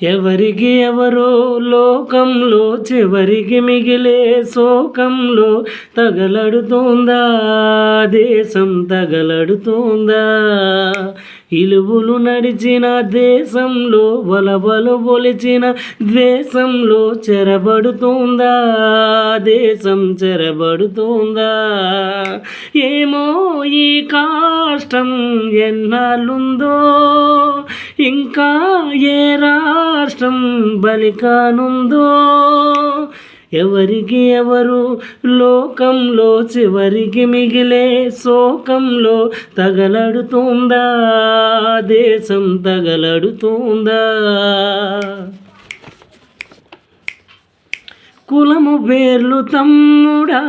ఎవరికి ఎవరో లోకంలో చివరికి మిగిలే శోకంలో తగలడుతోందా దేశం తగలడుతోందా ఇలువులు నడిచిన దేశంలో వలవలు ఒలిచిన ద్వేషంలో చెరబడుతోందా దేశం చెరబడుతోందా ఏమో ఈ కాష్టం ఎన్నాళ్ళుందో ఇంకా ఏ రాష్ట్రం బలికానుందో ఎవరికి ఎవరు లోకంలో చివరికి మిగిలే శోకంలో తగలడుతోందా దేశం తగలడుతోందా కులము పేర్లు తమ్ముడా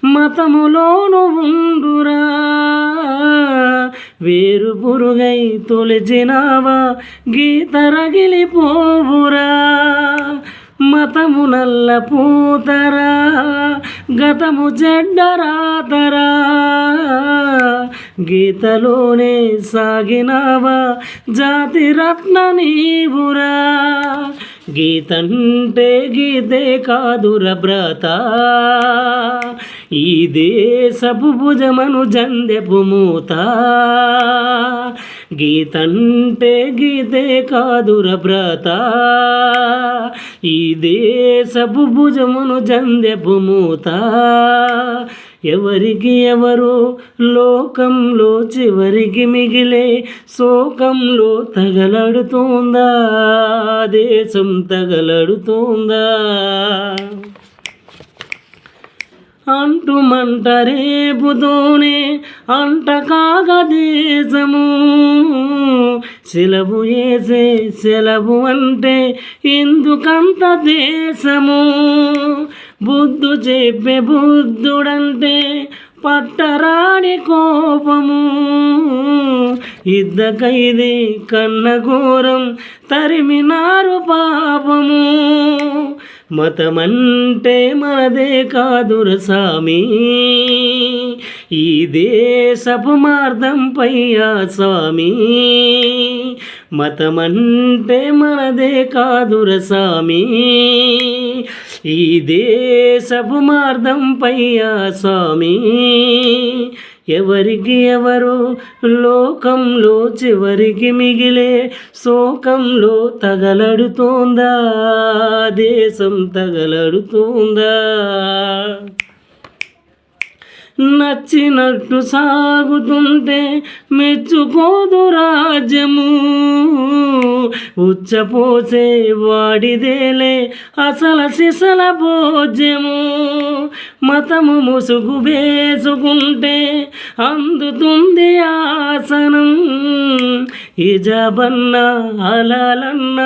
మతములోను ఉండురా వేరు పురుగై తొలిచినావా గీత రగిలిపోవురా మతము నల్ల పూతరా గతము చెడ్డరాతరా గీతలోనే సాగినావా జాతి రత్న నీవురా గీతంటే గీతే కాదుర బ్రత ఈ దేశపు భుజమను జందెపు మూత గీతంటే గీతే కాదుర బ్రత ఈ దేశపు భుజమును జందెపు మూత ఎవరికి ఎవరు లోకంలో చివరికి మిగిలే శోకంలో తగలడుతోందా దేశం తగలడుతోందా అంటుమంట రేపుతోనే అంట కాగ దేశము సెలవు వేసే సెలవు అంటే ఎందుకంత దేశము బుద్ధు చెప్పే బుద్ధుడంటే పట్టరాని కోపము ఇద్దకైది కన్న ఘోరం తరిమినారు పాపము మతమంటే మనదే కాదుర సామి ఈ దేశపు మార్గంపై ఆ స్వామి మతమంటే మనదే కాదుర సామి ఈ దేశపు మార్గంపై ఆ స్వామి ఎవరికి ఎవరు లోకంలో చివరికి మిగిలే శోకంలో తగలడుతోందా దేశం తగలడుతోందా నచ్చినట్టు సాగుతుంటే మెచ్చుకోదు రాజ్యము ఉచ్చపోసే వాడిదేలే అసల సిసల భోజ్యము మతము ముసుగు వేసుకుంటే అందుతుంది ఆసనం ఇజబన్న హలాలన్న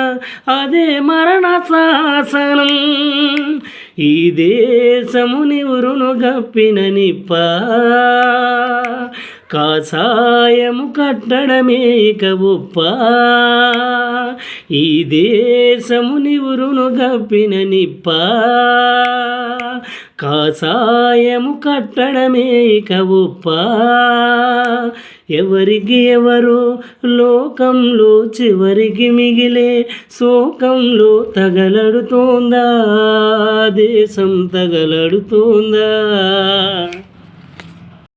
అదే మరణ శాసనం ఈ దేశముని ఉరును గప్పిన నిప్ప కాసాయము కట్టడమేక ఉప్ప ఈ దేశముని ఉరును గప్పిన నిప్ప కాసాయము కట్టడమేక ఉప్ప ఎవరికి ఎవరు లోకంలో చివరికి మిగిలే శోకంలో తగలడుతోందా దేశం తగలడుతోందా